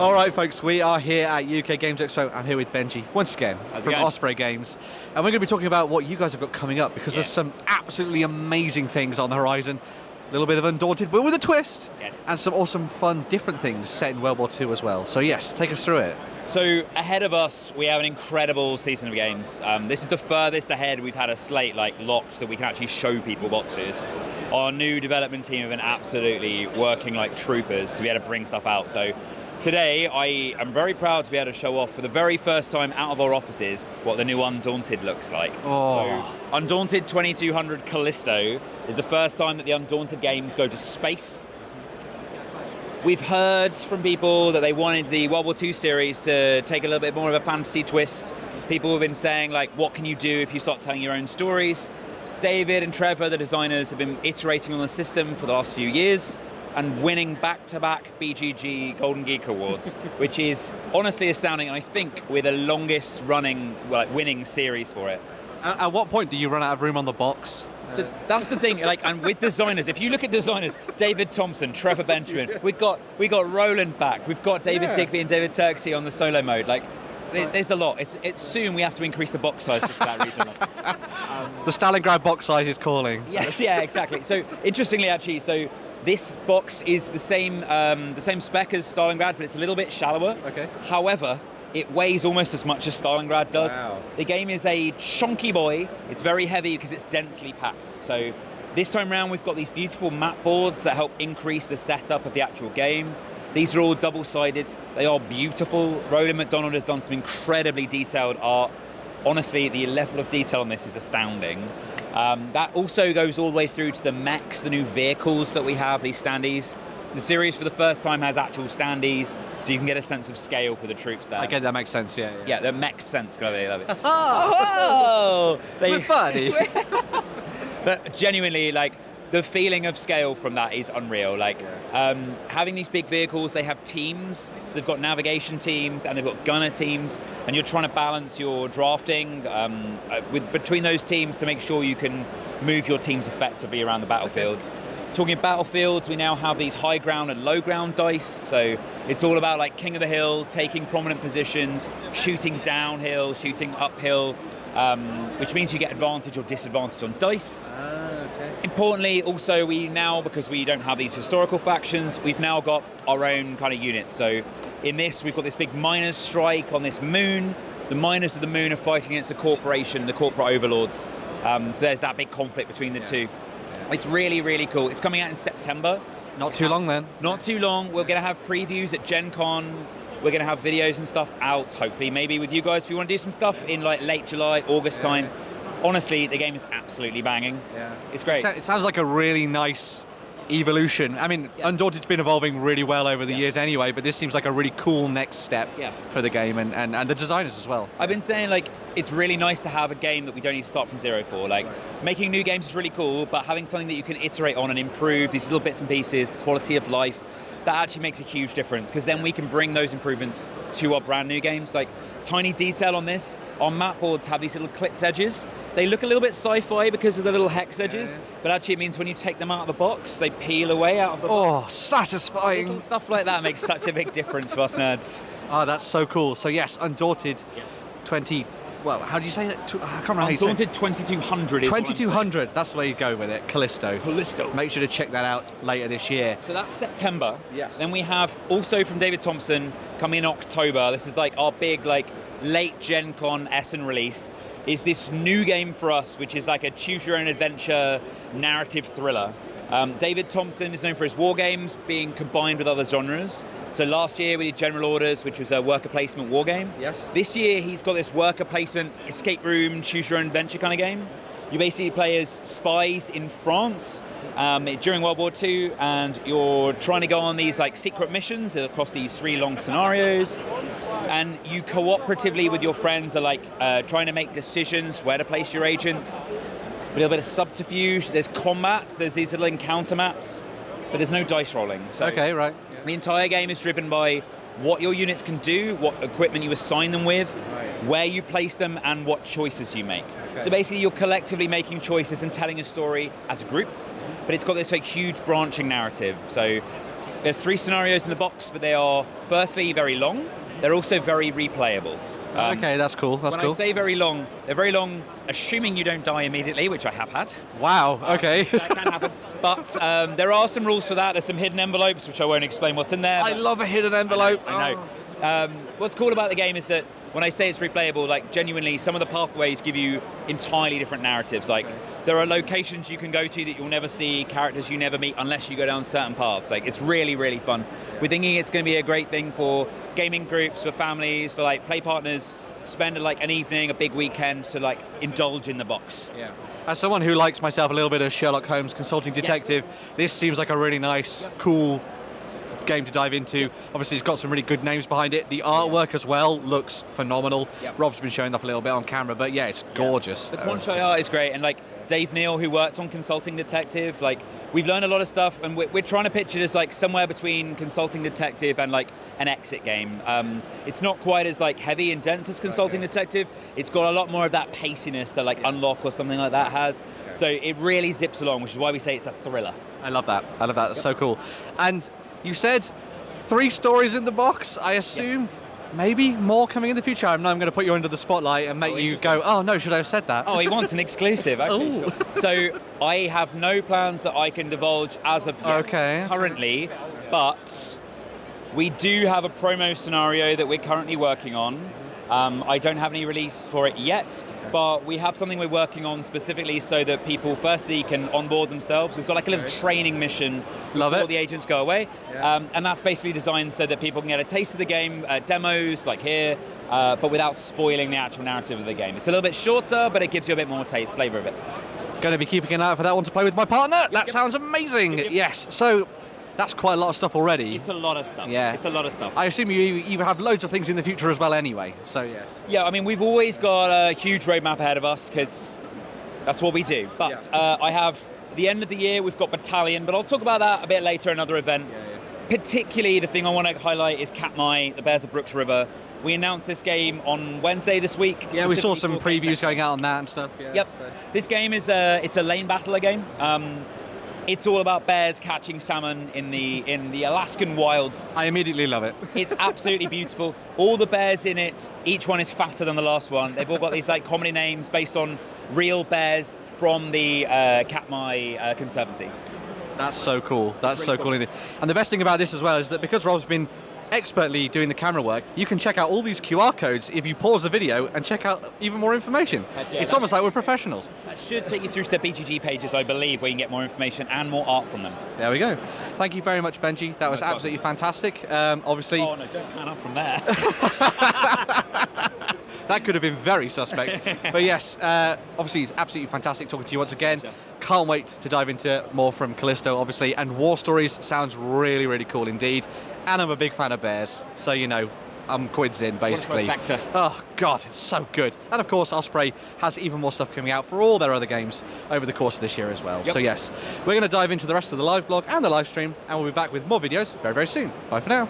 All right, folks, we are here at UK Games Expo. I'm here with Benji, once again, from Osprey Games. And we're going to be talking about what you guys have got coming up, because there's some absolutely amazing things on the horizon. A little bit of Undaunted, but with a twist. Yes. And some awesome, fun, different things set in World War II as well. So yes, take us through it. So ahead of us, we have an incredible season of games. This is the furthest ahead we've had a slate locked that we can actually show people boxes. Our new development team have been absolutely working like troopers to be able to bring stuff out. So today, I am very proud to be able to show off for the very first time out of our offices what the new Undaunted looks like. Oh. So, Undaunted 2200 Callisto is the first time that the Undaunted games go to space. We've heard from people that they wanted the World War II series to take a little bit more of a fantasy twist. People have been saying, what can you do if you start telling your own stories? David and Trevor, the designers, have been iterating on the system for the last few years and winning back-to-back BGG Golden Geek Awards, which is honestly astounding, and I think we're the longest running winning series for it. At what point do you run out of room on the box? So that's the thing, and with designers, if you look at designers, David Thompson, Trevor Benjamin, we got Roland back, we've got David Digby and David Turksey on the solo mode. There's a lot. It's soon we have to increase the box size just for that reason. The Stalingrad box size is calling. Yes, yeah, exactly. So interestingly, actually, this box is the same spec as Stalingrad, but it's a little bit shallower. Okay. However, it weighs almost as much as Stalingrad does. Wow. The game is a chunky boy. It's very heavy because it's densely packed. So this time around, we've got these beautiful map boards that help increase the setup of the actual game. These are all double-sided. They are beautiful. Roland McDonald has done some incredibly detailed art. Honestly, the level of detail on this is astounding. That also goes all the way through to the mechs, the new vehicles that we have, these standees. The series for the first time has actual standees, so you can get a sense of scale for the troops there. I get that makes sense, yeah. Yeah, that makes sense. I love it. Oh, we're funny. But genuinely, the feeling of scale from that is unreal. Having these big vehicles, they have teams. So they've got navigation teams and they've got gunner teams, and you're trying to balance your drafting between those teams to make sure you can move your teams effectively around the battlefield. Talking battlefields, we now have these high ground and low ground dice. So it's all about king of the hill, taking prominent positions, shooting downhill, shooting uphill, which means you get advantage or disadvantage on dice. Okay. Importantly, also, we now, because we don't have these historical factions, we've now got our own kind of units. So in this, we've got this big miners strike on this moon. The miners of the moon are fighting against the corporation, the corporate overlords. So there's that big conflict between the two. It's really, really cool. It's coming out in September. Not too long then. Not too long. We're going to have previews at Gen Con. We're going to have videos and stuff out, hopefully, maybe with you guys if you want to do some stuff in late July, August time. Honestly, the game is absolutely banging. Yeah. It's great. It sounds like a really nice evolution. I mean, Undaunted's been evolving really well over the years anyway, but this seems like a really cool next step for the game and the designers as well. I've been saying, it's really nice to have a game that we don't need to start from zero for. Making new games is really cool, but having something that you can iterate on and improve, these little bits and pieces, the quality of life, that actually makes a huge difference, because then we can bring those improvements to our brand new games. Tiny detail on this, our map boards have these little clipped edges. They look a little bit sci-fi because of the little hex edges, but actually it means when you take them out of the box, they peel away out of the box. Oh, satisfying. Little stuff like that makes such a big difference for us nerds. Oh, that's so cool. So yes, Undaunted 20... Well, how do you say that? I can't remember how you say it. Undaunted 2200 is 2200, that's the way you go with it. Callisto. Make sure to check that out later this year. So that's September. Yes. Then we have also from David Thompson coming in October. This is our big late Gen Con Essen release. Is this new game for us, which is a choose your own adventure narrative thriller. David Thompson is known for his war games being combined with other genres. So last year we did General Orders, which was a worker placement war game. Yes. This year he's got this worker placement, escape room, choose your own adventure kind of game. You basically play as spies in France during World War II, and you're trying to go on these secret missions across these 3 long scenarios. And you cooperatively with your friends are trying to make decisions where to place your agents. A little bit of subterfuge, there's combat, there's these little encounter maps, but there's no dice rolling. So okay, right. The entire game is driven by what your units can do, what equipment you assign them with, where you place them, and what choices you make. Okay. So basically you're collectively making choices and telling a story as a group, but it's got this huge branching narrative. So there's 3 scenarios in the box, but they are firstly very long. They're also very replayable. Okay, that's cool. That's when cool. I say very long, they're very long, assuming you don't die immediately, which I have had. Wow. Okay. That can happen. But there are some rules for that. There's some hidden envelopes, which I won't explain what's in there. I love a hidden envelope. I know. What's cool about the game is that when I say it's replayable, like genuinely, some of the pathways give you entirely different narratives. Like there are locations you can go to that you'll never see, characters you never meet unless you go down certain paths. Like it's really, really fun. We're thinking it's going to be a great thing for gaming groups, for families, for like play partners. Spend like an evening, a big weekend to like indulge in the box. Yeah. As someone who likes myself a little bit of Sherlock Holmes consulting detective, this seems like a really nice, cool game to dive into. Obviously it's got some really good names behind it. The artwork as well looks phenomenal. Rob's been showing off a little bit on camera, but yeah, it's gorgeous. The Quanchai art is great, and like Dave Neal, who worked on Consulting Detective, like we've learned a lot of stuff, and we're trying to pitch it as like somewhere between Consulting Detective and like an exit game. It's not quite as like heavy and dense as Consulting Detective. It's got a lot more of that paciness that like Unlock or something like that has. So it really zips along, which is why we say it's a thriller. I love that. I love that. That's so cool. And you said 3 stories in the box, I assume. Yes. Maybe more coming in the future. I'm going to put you under the spotlight and make you go, oh no, should I have said that? Oh, he wants an exclusive, actually. Sure. So I have no plans that I can divulge as of yet currently, but we do have a promo scenario that we're currently working on. I don't have any release for it yet, but we have something we're working on specifically so that people firstly can onboard themselves. We've got like a little training mission before the agents go away, and that's basically designed so that people can get a taste of the game, demos like here, but without spoiling the actual narrative of the game. It's a little bit shorter, but it gives you a bit more flavour of it. Going to be keeping an eye out for that one to play with my partner. That sounds amazing. Yes. So that's quite a lot of stuff already. It's a lot of stuff. Yeah. It's a lot of stuff. I assume you have loads of things in the future as well anyway, so yeah. Yeah, I mean, we've always got a huge roadmap ahead of us because that's what we do. But I have the end of the year, we've got Battalion, but I'll talk about that a bit later, another event. Particularly, the thing I want to highlight is Katmai, the Bears of Brooks River. We announced this game on Wednesday this week. Yeah, we saw some previews going out on that and stuff. Yeah, yep. So. This game is it's a lane battler game. It's all about bears catching salmon in the Alaskan wilds. I immediately love it. It's absolutely beautiful. All the bears in it, each one is fatter than the last one. They've all got these like comedy names based on real bears from the Katmai Conservancy. That's so cool. That's so cool. And the best thing about this as well is that because Rob's been expertly doing the camera work, you can check out all these QR codes if you pause the video and check out even more information. It's almost like we're professionals. That should take you through to the BGG pages, I believe, where you can get more information and more art from them. There we go. Thank you very much, Benji. That was absolutely fantastic. Obviously. Oh no, don't pan up from there. That could have been very suspect. But yes, obviously it's absolutely fantastic talking to you once again. Sure. Can't wait to dive into more from Callisto, obviously, and War Stories sounds really, really cool indeed. And I'm a big fan of bears, so you know, I'm quids in, basically. Oh God, it's so good. And of course, Osprey has even more stuff coming out for all their other games over the course of this year as well. Yep. So yes, we're going to dive into the rest of the live blog and the live stream, and we'll be back with more videos very, very soon. Bye for now.